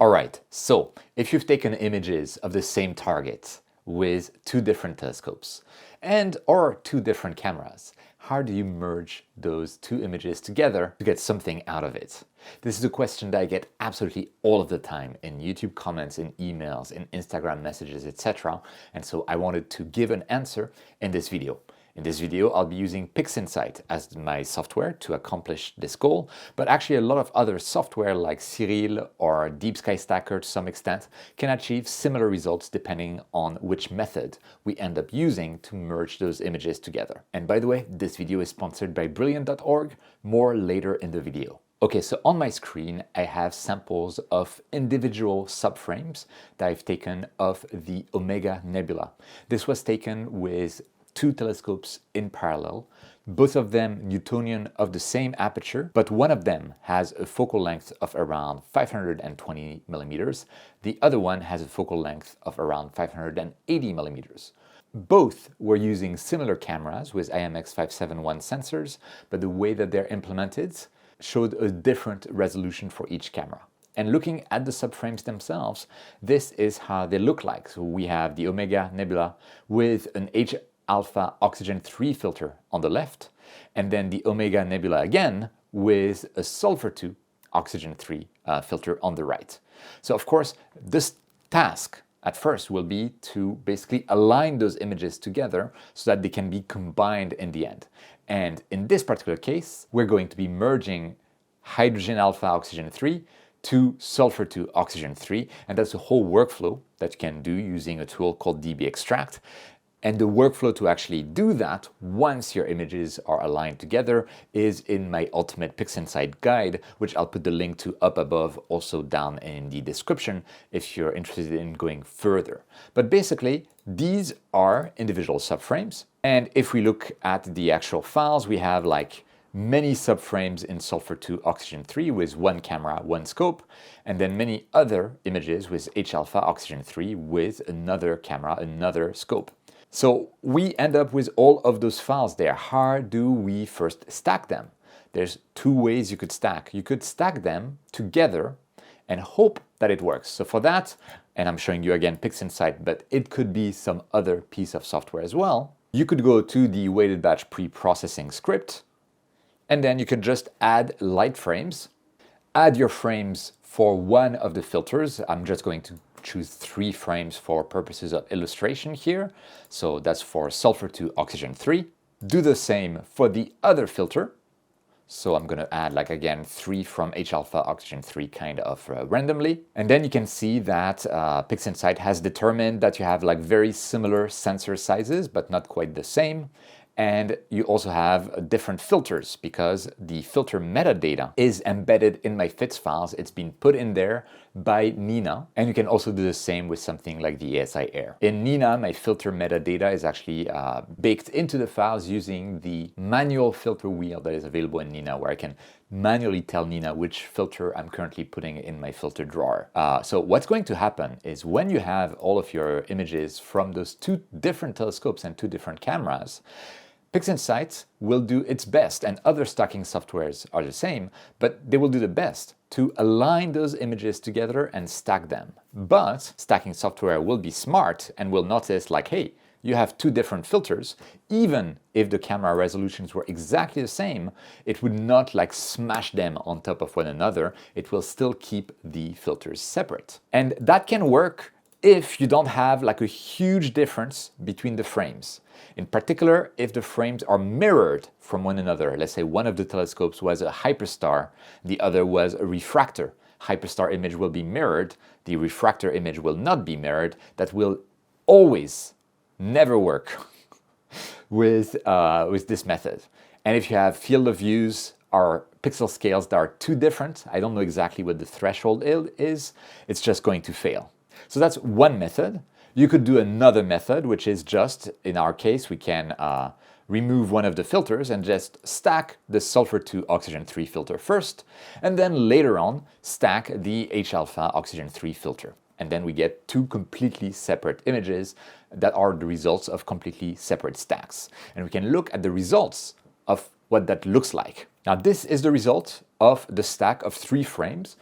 Alright, so if you've taken images of the same target with two different telescopes or two different cameras, how do you merge those two images together to get something out of it? This is a question that I get absolutely all of the time in YouTube comments, in emails, in Instagram messages, etc. And so I wanted to give an answer in this video. In this video, I'll be using Pics as my software to accomplish this goal, but actually a lot of other software like Cyril or Deep Sky Stacker to some extent can achieve similar results depending on which method we end up using to merge those images together. And by the way, this video is sponsored by Brilliant.org, more later in the video. Okay, so on my screen, I have samples of individual subframes that I've taken of the Omega Nebula. This was taken with two telescopes in parallel, both of them Newtonian of the same aperture, but one of them has a focal length of around 520 millimeters. The other one has a focal length of around 580 millimeters. Both were using similar cameras with IMX571 sensors, but the way that they're implemented showed a different resolution for each camera. And looking at the subframes themselves, this is how they look like. So we have the Omega Nebula with an H-alpha oxygen 3 filter on the left, and then the Omega Nebula again with a sulfur 2 oxygen 3 filter on the right. So of course, this task at first will be to basically align those images together so that they can be combined in the end. And in this particular case, we're going to be merging hydrogen alpha oxygen 3 to sulfur 2 oxygen 3, and that's a whole workflow that you can do using a tool called DB Extract. And the workflow to actually do that once your images are aligned together is in my Ultimate PixInsight guide, which I'll put the link to up above, also down in the description if you're interested in going further. But basically, these are individual subframes. And if we look at the actual files, we have like many subframes in sulfur 2 oxygen 3 with one camera, one scope, and then many other images with H-alpha oxygen 3 with another camera, another scope. So we end up with all of those files there. How do we first stack them? There's two ways you could stack. You could stack them together and hope that it works. So for that, and I'm showing you again PixInsight, but it could be some other piece of software as well, you could go to the weighted batch pre-processing script, and then you can just add light frames. Add your frames for one of the filters. I'm just going to choose 3 frames for purposes of illustration here. So that's for sulfur 2 oxygen 3. Do the same for the other filter. So I'm going to add like again 3 from H-alpha oxygen 3 kind of randomly. And then you can see that PixInsight has determined that you have like very similar sensor sizes, but not quite the same. And you also have different filters because the filter metadata is embedded in my FITS files. It's been put in there by Nina. And you can also do the same with something like the ASI Air. In Nina, my filter metadata is actually baked into the files using the manual filter wheel that is available in Nina, where I can manually tell Nina which filter I'm currently putting in my filter drawer. So what's going to happen is when you have all of your images from those two different telescopes and two different cameras, PixInsight will do its best, and other stacking softwares are the same, but they will do the best to align those images together and stack them. But stacking software will be smart and will notice like, hey, you have two different filters. Even if the camera resolutions were exactly the same, it would not like smash them on top of one another. It will still keep the filters separate. And that can work if you don't have like a huge difference between the frames. In particular, if the frames are mirrored from one another. Let's say one of the telescopes was a hyperstar, the other was a refractor. Hyperstar image will be mirrored, the refractor image will not be mirrored. That will always never work with this method. And if you have field of views or pixel scales that are too different, I don't know exactly what the threshold is, it's just going to fail. So that's one method. You could do another method, which is just, in our case, we can remove one of the filters and just stack the sulfur 2 oxygen 3 filter first, and then later on stack the H-alpha oxygen 3 filter. And then we get two completely separate images that are the results of completely separate stacks. And we can look at the results of what that looks like. Now this is the result of the stack of 3 frames.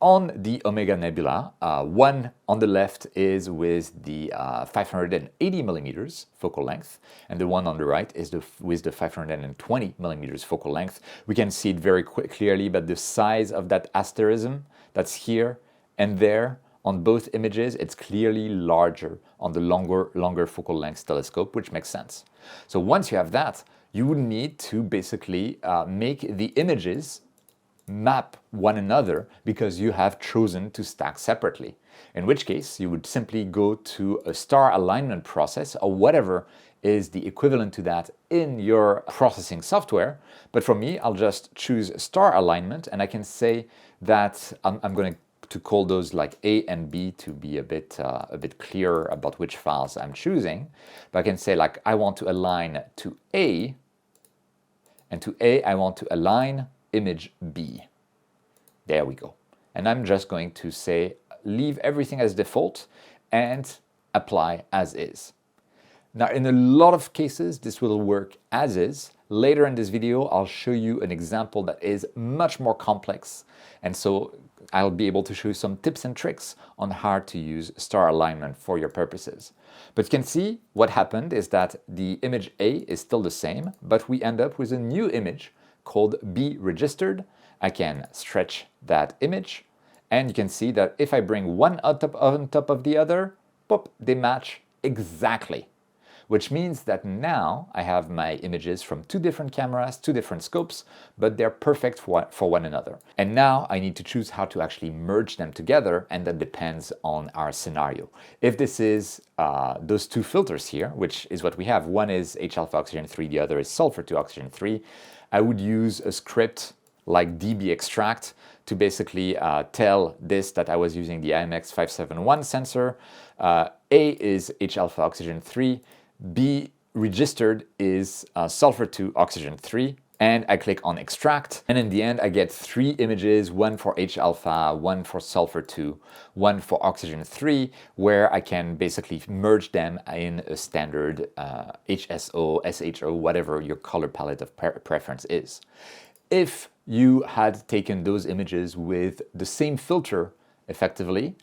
on the Omega Nebula. One on the left is with the 580 millimeters focal length, and the one on the right is with the 520 millimeters focal length. We can see it very clearly, but the size of that asterism that's here and there on both images, it's clearly larger on the longer focal length telescope, which makes sense. So once you have that, you would need to basically make the images map one another because you have chosen to stack separately. In which case, you would simply go to a star alignment process or whatever is the equivalent to that in your processing software. But for me, I'll just choose star alignment, and I can say that I'm going to call those like A and B to be a bit clearer about which files I'm choosing. But I can say like I want to align to A, and to A I want to align image B. There we go. And I'm just going to say leave everything as default and apply as is. Now, in a lot of cases, this will work as is. Later in this video, I'll show you an example that is much more complex. And so I'll be able to show you some tips and tricks on how to use star alignment for your purposes. But you can see what happened is that the image A is still the same, but we end up with a new image called B registered. I can stretch that image, and you can see that if I bring one on top of the other, pop, they match exactly. Which means that now I have my images from two different cameras, two different scopes, but they're perfect for one another. And now I need to choose how to actually merge them together, and that depends on our scenario. If this is those two filters here, which is what we have, one is H-alpha oxygen 3, the other is sulfur 2 oxygen 3, I would use a script like db extract to basically tell this that I was using the IMX 571 sensor. A is H-alpha oxygen 3, B registered is sulfur 2 oxygen 3, and I click on extract, and in the end I get three images, one for H-alpha, one for sulfur 2, one for oxygen 3, where I can basically merge them in a standard HSO, SHO, whatever your color palette of preference is. If you had taken those images with the same filter effectively,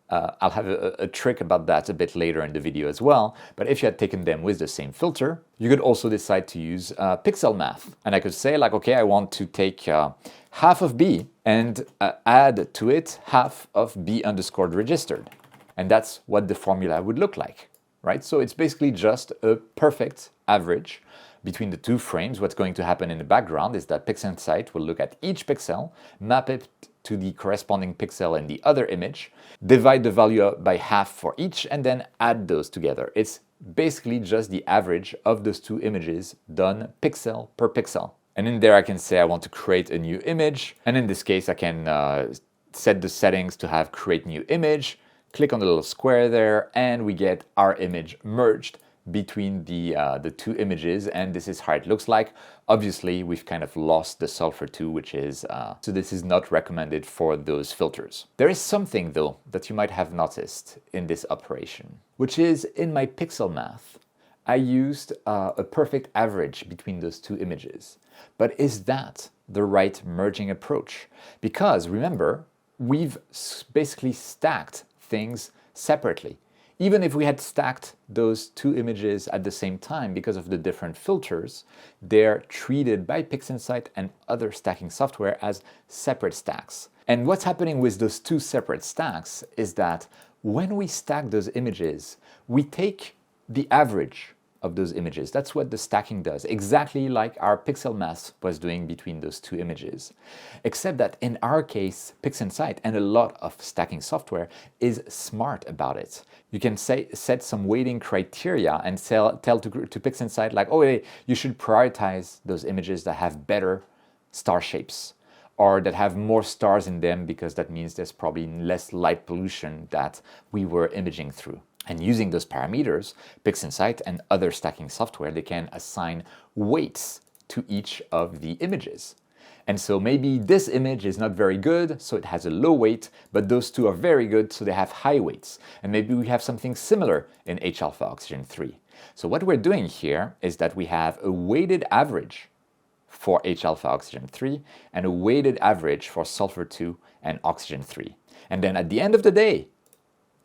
I'll have a trick about that a bit later in the video as well, but if you had taken them with the same filter, you could also decide to use pixel math. And I could say like, okay, I want to take half of B and add to it half of B underscored registered. And that's what the formula would look like, right? So it's basically just a perfect average between the two frames. What's going to happen in the background is that PixInsight will look at each pixel, map it to the corresponding pixel in the other image, divide the value by half for each, and then add those together. It's basically just the average of those two images done pixel per pixel. And in there I can say I want to create a new image, and in this case I can set the settings to have create new image, click on the little square there, and we get our image merged between the two images, and this is how it looks like. Obviously, we've kind of lost the sulfur 2, which is, so this is not recommended for those filters. There is something though that you might have noticed in this operation, which is in my pixel math, I used a perfect average between those two images. But is that the right merging approach? Because remember, we've basically stacked things separately. Even if we had stacked those two images at the same time, because of the different filters, they're treated by PixInsight and other stacking software as separate stacks. And what's happening with those two separate stacks is that when we stack those images, we take the average of those images. That's what the stacking does, exactly like our pixel math was doing between those two images. Except that in our case, PixInsight and a lot of stacking software is smart about it. You can set some weighting criteria and tell to PixInsight like, oh, hey, you should prioritize those images that have better star shapes, or that have more stars in them, because that means there's probably less light pollution that we were imaging through. And using those parameters, PixInsight and other stacking software, they can assign weights to each of the images. And so maybe this image is not very good, so it has a low weight, but those two are very good, so they have high weights. And maybe we have something similar in H-alpha oxygen 3. So what we're doing here is that we have a weighted average for H-alpha oxygen 3 and a weighted average for sulfur 2 and oxygen 3. And then at the end of the day,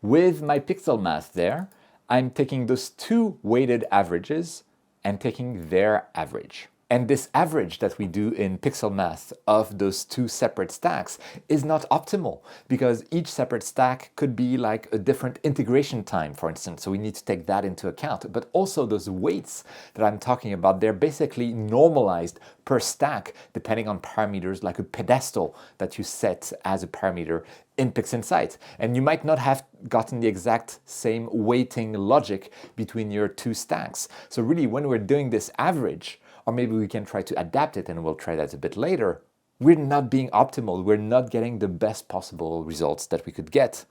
with my pixel math there, I'm taking those two weighted averages and taking their average. And this average that we do in pixel math of those two separate stacks is not optimal because each separate stack could be like a different integration time, for instance. So we need to take that into account. But also those weights that I'm talking about, they're basically normalized per stack depending on parameters like a pedestal that you set as a parameter in PixInsight. And you might not have gotten the exact same weighting logic between your two stacks. So really when we're doing this average, or maybe we can try to adapt it and we'll try that a bit later, we're not being optimal. We're not getting the best possible results that we could get.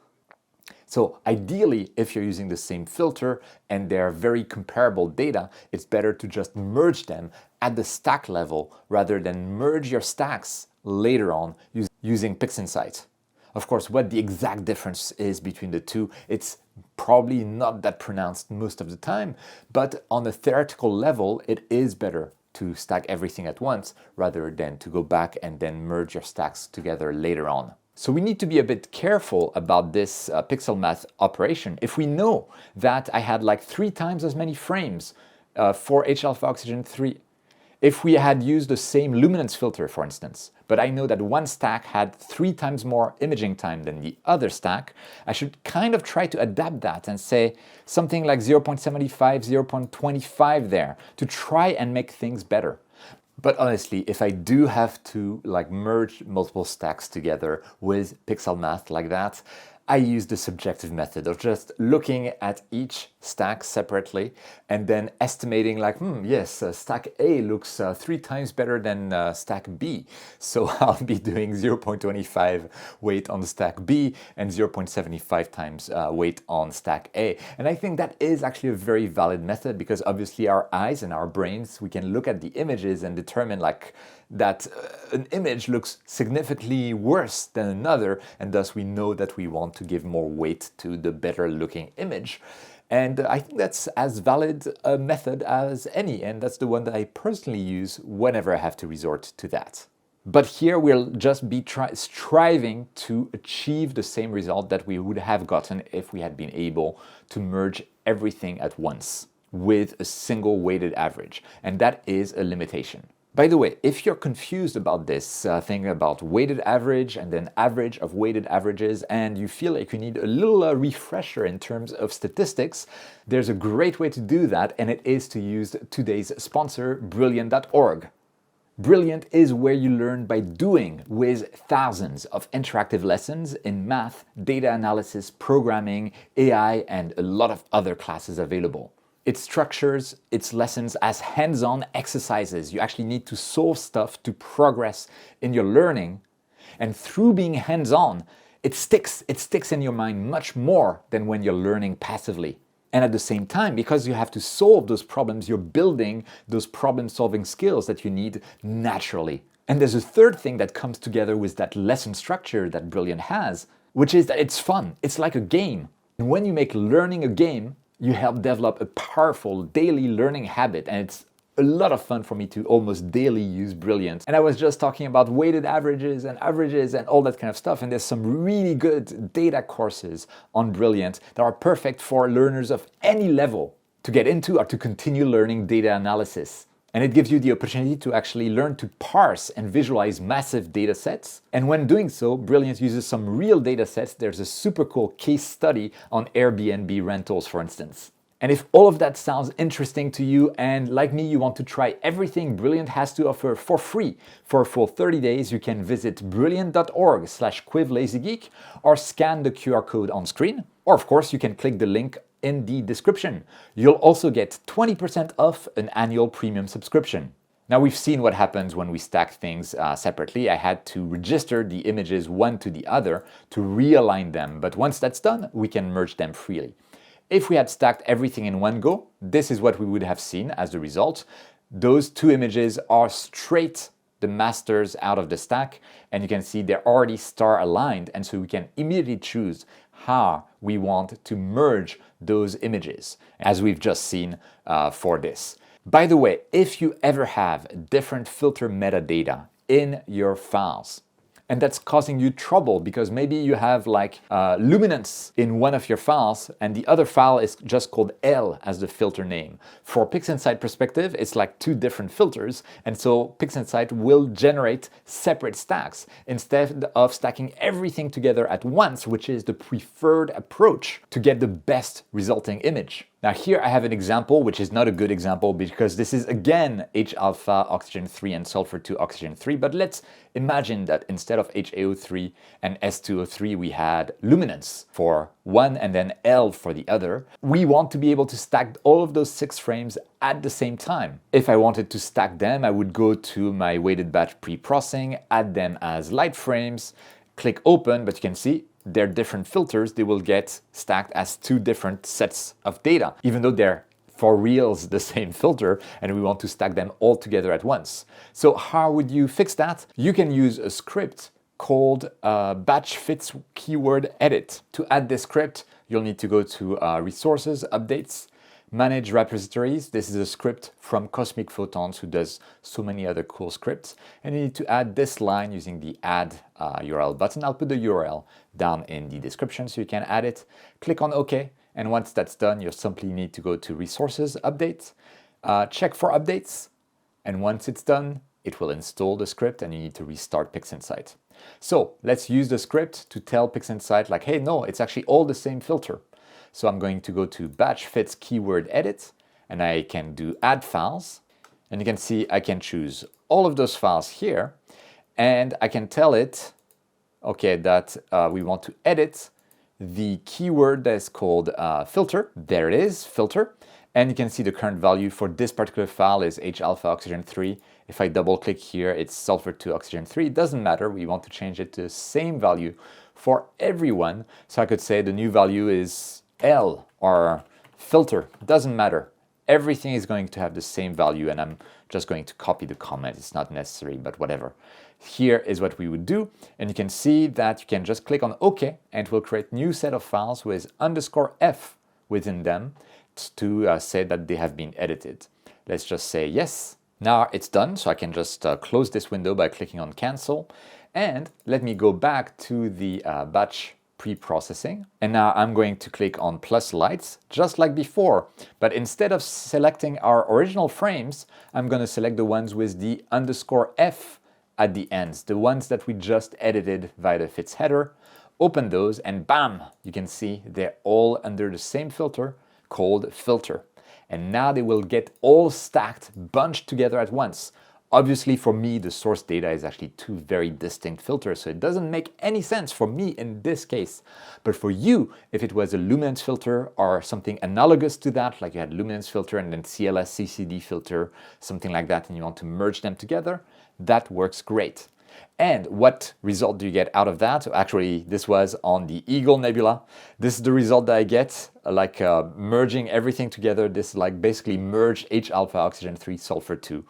So ideally, if you're using the same filter and they're very comparable data, it's better to just merge them at the stack level rather than merge your stacks later on using PixInsight. Of course, what the exact difference is between the two, it's probably not that pronounced most of the time, but on a theoretical level, it is better to stack everything at once rather than to go back and then merge your stacks together later on. So we need to be a bit careful about this pixel math operation. If we know that I had like 3 times as many frames for H-alpha oxygen 3, if we had used the same luminance filter, for instance, but I know that one stack had 3 times more imaging time than the other stack, I should kind of try to adapt that and say something like 0.75, 0.25 there to try and make things better. But honestly, if I do have to like merge multiple stacks together with pixel math like that, I use the subjective method of just looking at each stack separately and then estimating like, yes, stack A looks 3 times better than stack B. So I'll be doing 0.25 weight on stack B and 0.75 times weight on stack A. And I think that is actually a very valid method because obviously our eyes and our brains, we can look at the images and determine like that an image looks significantly worse than another, and thus we know that we want to give more weight to the better looking image. And I think that's as valid a method as any, and that's the one that I personally use whenever I have to resort to that. But here we'll just be striving to achieve the same result that we would have gotten if we had been able to merge everything at once with a single weighted average, and that is a limitation. By the way, if you're confused about this thing about weighted average and then average of weighted averages and you feel like you need a little refresher in terms of statistics, there's a great way to do that, and it is to use today's sponsor, Brilliant.org. Brilliant is where you learn by doing, with thousands of interactive lessons in math, data analysis, programming, AI, and a lot of other classes available. It structures its lessons as hands-on exercises. You actually need to solve stuff to progress in your learning. And through being hands-on, it sticks in your mind much more than when you're learning passively. And at the same time, because you have to solve those problems, you're building those problem-solving skills that you need naturally. And there's a third thing that comes together with that lesson structure that Brilliant has, which is that it's fun. It's like a game. And when you make learning a game, you help develop a powerful daily learning habit, and it's a lot of fun for me to almost daily use Brilliant. And I was just talking about weighted averages and all that kind of stuff, and there's some really good data courses on Brilliant that are perfect for learners of any level to get into or to continue learning data analysis. And it gives you the opportunity to actually learn to parse and visualize massive data sets. And when doing so, Brilliant uses some real data sets. There's a super cool case study on Airbnb rentals, for instance. And if all of that sounds interesting to you and like me, you want to try everything Brilliant has to offer for free for a full 30 days, you can visit brilliant.org/quivlazygeek or scan the QR code on screen. Or of course, you can click the link in the description. You'll also get 20% off an annual premium subscription. Now we've seen what happens when we stack things separately. I had to register the images one to the other to realign them, but once that's done, we can merge them freely. If we had stacked everything in one go, this is what we would have seen as the result. Those two images are straight the masters out of the stack, and you can see they're already star aligned, and so we can immediately choose how we want to merge those images, as we've just seen for this. By the way, if you ever have different filter metadata in your files, and that's causing you trouble because maybe you have like luminance in one of your files and the other file is just called L as the filter name. For PixInsight perspective, it's like two different filters, and so PixInsight will generate separate stacks instead of stacking everything together at once, which is the preferred approach to get the best resulting image. Now here I have an example, which is not a good example because this is again H-alpha, oxygen 3 and sulfur 2, oxygen 3, but let's imagine that instead of HAO3 and S2O3 we had luminance for one and then L for the other. We want to be able to stack all of those 6 frames at the same time. If I wanted to stack them, I would go to my weighted batch pre-processing, add them as light frames, click open, but you can see they're different filters. They will get stacked as 2 different sets of data, even though they're for reals the same filter and we want to stack them all together at once. So how would you fix that? You can use a script called batch fits keyword edit. To add this script, you'll need to go to resources, updates, manage repositories. This is a script from Cosmic Photons who does so many other cool scripts. And you need to add this line using the add URL button. I'll put the URL down in the description so you can add it. Click on OK. And once that's done, you'll simply need to go to resources, updates, check for updates. And once it's done, it will install the script and you need to restart PixInsight. So let's use the script to tell PixInsight like, hey, no, it's actually all the same filter. So I'm going to go to batch fits keyword edit and I can do add files. And you can see I can choose all of those files here and I can tell it, okay, that we want to edit the keyword that is called filter. There it is, filter. And you can see the current value for this particular file is H-alpha oxygen 3. If I double click here, it's sulfur 2 oxygen 3. It doesn't matter. We want to change it to the same value for everyone. So I could say the new value is L or filter. Doesn't matter. Everything is going to have the same value and I'm just going to copy the comment. It's not necessary, but whatever. Here is what we would do. And you can see that you can just click on OK and it will create new set of files with _F within them to say that they have been edited. Let's just say yes. Now it's done, so I can just close this window by clicking on cancel. And let me go back to the batch pre-processing. And now I'm going to click on plus lights, just like before. But instead of selecting our original frames, I'm going to select the ones with the _F at the ends, the ones that we just edited via the fits header. Open those and bam, you can see they're all under the same filter called filter. And now they will get all stacked, bunched together at once. Obviously for me, the source data is actually 2 very distinct filters, so it doesn't make any sense for me in this case. But for you, if it was a luminance filter or something analogous to that, like you had luminance filter and then CLS CCD filter, something like that, and you want to merge them together, that works great. And what result do you get out of that? Actually, this was on the Eagle Nebula. This is the result that I get, like merging everything together. This is like basically merge H-alpha oxygen 3 sulfur 2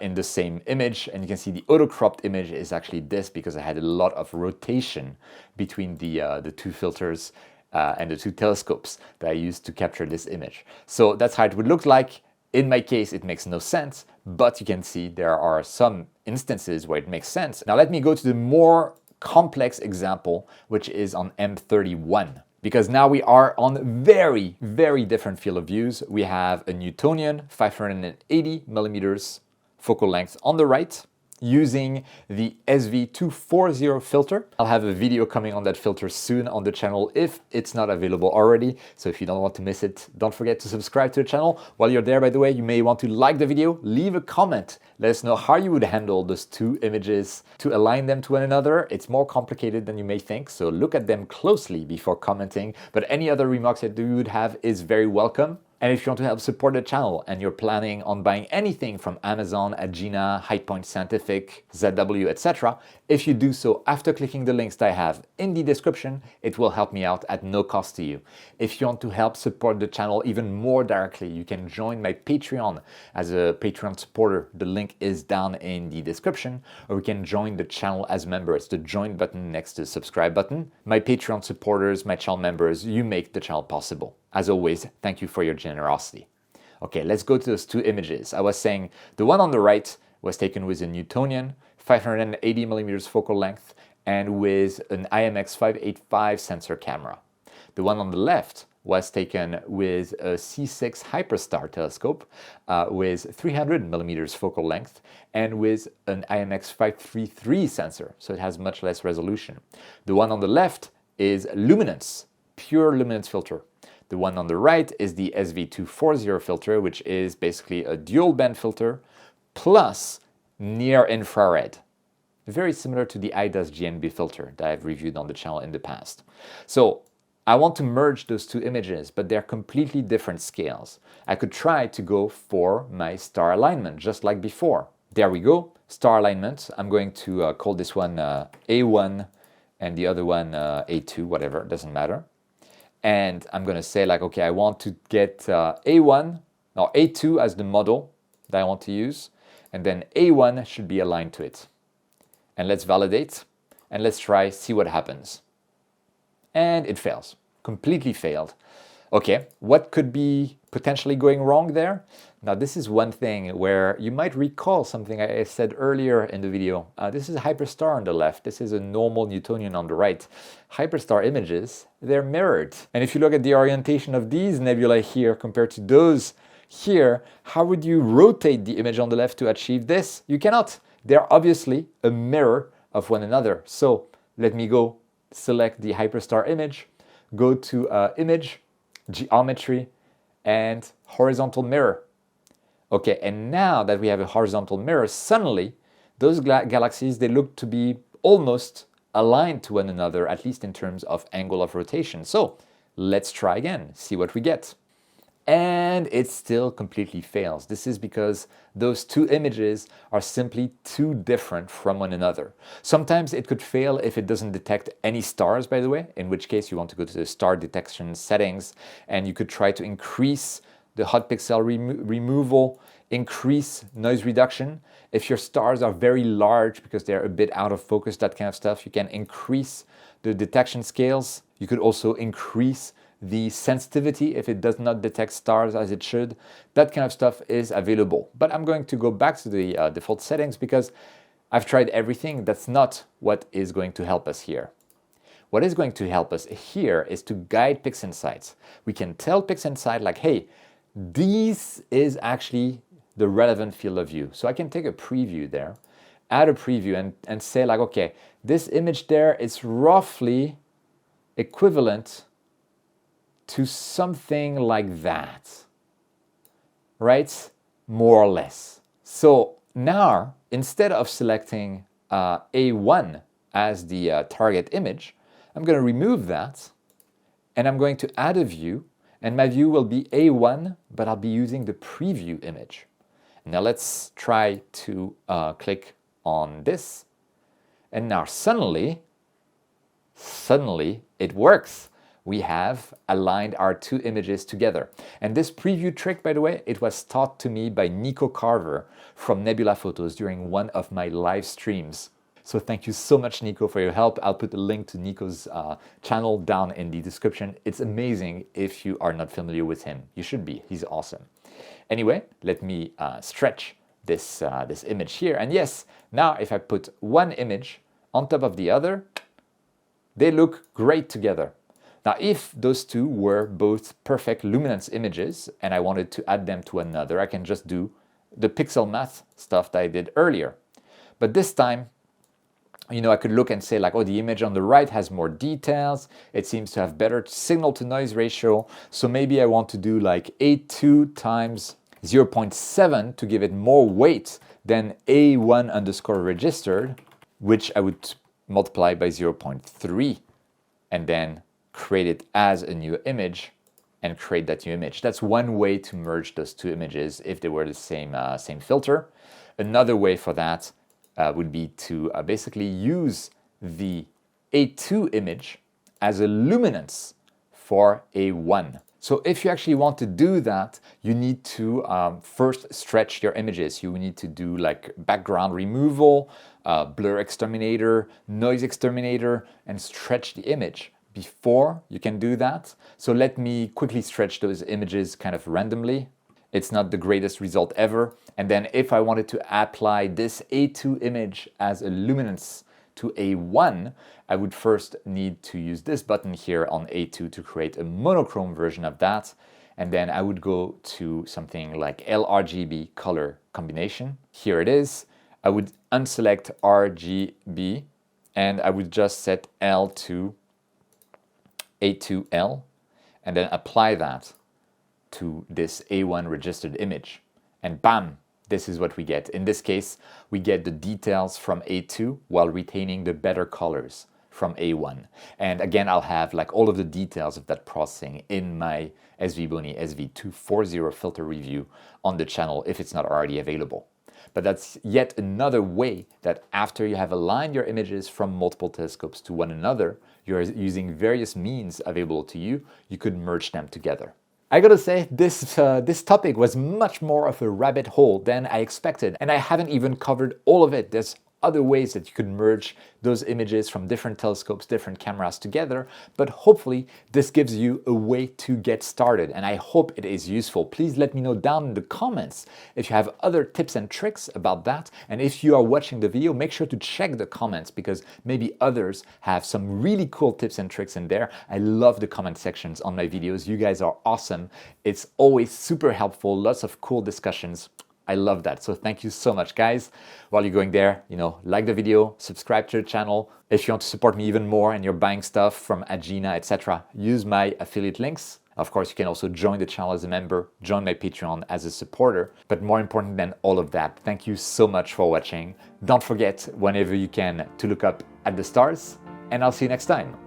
in the same image. And you can see the auto-cropped image is actually this because I had a lot of rotation between the 2 filters and the 2 telescopes that I used to capture this image. So that's how it would look like. In my case, it makes no sense, but you can see there are some instances where it makes sense. Now let me go to the more complex example, which is on M31. Because now we are on very, very different field of views. We have a Newtonian 580 millimeters focal length on the right, using the SV240 filter. I'll have a video coming on that filter soon on the channel if it's not available already. So if you don't want to miss it, don't forget to subscribe to the channel. While you're there, by the way, you may want to like the video, leave a comment. Let us know how you would handle those 2 images to align them to one another. It's more complicated than you may think, so look at them closely before commenting. But any other remarks that you would have is very welcome. And if you want to help support the channel and you're planning on buying anything from Amazon, Agena, Highpoint Scientific, ZW, etc., if you do so after clicking the links that I have in the description, it will help me out at no cost to you. If you want to help support the channel even more directly, you can join my Patreon as a Patreon supporter. The link is down in the description, or you can join the channel as member. It's the join button next to the subscribe button. My Patreon supporters, my channel members, you make the channel possible. As always, thank you for your generosity. Okay, let's go to those two images. I was saying the one on the right was taken with a Newtonian 580 millimeters focal length and with an IMX585 sensor camera. The one on the left was taken with a C6 Hyperstar telescope with 300 millimeters focal length and with an IMX533 sensor, so it has much less resolution. The one on the left is luminance, pure luminance filter. The one on the right is the SV240 filter, which is basically a dual band filter plus near infrared. Very similar to the IDAS GNB filter that I've reviewed on the channel in the past. So I want to merge those two images, but they're completely different scales. I could try to go for my star alignment, just like before. There we go, star alignment. I'm going to call this one A1 and the other one A2, whatever, doesn't matter. And I'm going to say like, okay, I want to get A1 or A2 as the model that I want to use. And then A1 should be aligned to it. And let's validate and let's try, see what happens. And it fails, completely failed. Okay, what could be potentially going wrong there? Now this is one thing where you might recall something I said earlier in the video. This is a hyperstar on the left, this is a normal Newtonian on the right. Hyperstar images, they're mirrored. And if you look at the orientation of these nebulae here compared to those here, how would you rotate the image on the left to achieve this? You cannot. They're obviously a mirror of one another. So let me go select the hyperstar image, go to image, geometry, and horizontal mirror. Okay, and now that we have a horizontal mirror, suddenly those galaxies, they look to be almost aligned to one another, at least in terms of angle of rotation. So let's try again, see what we get. And it still completely fails. This is because those two images are simply too different from one another. Sometimes it could fail if it doesn't detect any stars, by the way, in which case you want to go to the star detection settings and you could try to increase the hot pixel removal, increase noise reduction. If your stars are very large because they're a bit out of focus, that kind of stuff, you can increase the detection scales. You could also increase the sensitivity if it does not detect stars as it should. That kind of stuff is available. But I'm going to go back to the default settings because I've tried everything. That's not what is going to help us here. What is going to help us here is to guide PixInsight. We can tell PixInsight like, hey, this is actually the relevant field of view. So I can take a preview there, add a preview and say like, okay, this image there is roughly equivalent to something like that, right? More or less. So now, instead of selecting A1 as the target image, I'm going to remove that and I'm going to add a view, and my view will be A1, but I'll be using the preview image. Now let's try to click on this, and now suddenly it works. We have aligned our two images together. And this preview trick, by the way, it was taught to me by Nico Carver from Nebula Photos during one of my live streams. So thank you so much, Nico, for your help. I'll put a link to Nico's channel down in the description. It's amazing if you are not familiar with him. You should be, he's awesome. Anyway, let me stretch this image here. And yes, now if I put one image on top of the other, they look great together. Now, if those two were both perfect luminance images and I wanted to add them to another, I can just do the pixel math stuff that I did earlier. But this time, you know, I could look and say like, oh, the image on the right has more details. It seems to have better signal to noise ratio. So maybe I want to do like A2 times 0.7 to give it more weight than A1 underscore registered, which I would multiply by 0.3 and then create it as a new image and create that new image. That's one way to merge those two images if they were the same filter. Another way for that would be to basically use the A2 image as a luminance for A1. So if you actually want to do that, you need to first stretch your images. You need to do like background removal, blur exterminator, noise exterminator, and stretch the image before you can do that. So let me quickly stretch those images kind of randomly. it's not the greatest result ever. And then if I wanted to apply this A2 image as a luminance to A1, I would first need to use this button here on A2 to create a monochrome version of that. And then I would go to something like LRGB color combination. Here it is. I would unselect RGB and I would just set L to A2L and then apply that to this A1 registered image. And bam, this is what we get. In this case, we get the details from A2 while retaining the better colors from A1. And again, I'll have like all of the details of that processing in my SVBony SV240 filter review on the channel if it's not already available. But that's yet another way that after you have aligned your images from multiple telescopes to one another, you're using various means available to you, you could merge them together. I gotta say, this topic was much more of a rabbit hole than I expected, and I haven't even covered all of it. There's other ways that you could merge those images from different telescopes, different cameras together, but hopefully this gives you a way to get started, and I hope it is useful. Please let me know down in the comments if you have other tips and tricks about that, and if you are watching the video, make sure to check the comments because maybe others have some really cool tips and tricks in there. I love the comment sections on my videos. You guys are awesome. It's always super helpful, lots of cool discussions. I love that. So thank you so much, guys. While you're going there, like the video, subscribe to the channel. If you want to support me even more and you're buying stuff from Agena, etc., use my affiliate links. Of course, you can also join the channel as a member, join my Patreon as a supporter. But more important than all of that, thank you so much for watching. Don't forget, whenever you can, to look up at the stars, and I'll see you next time.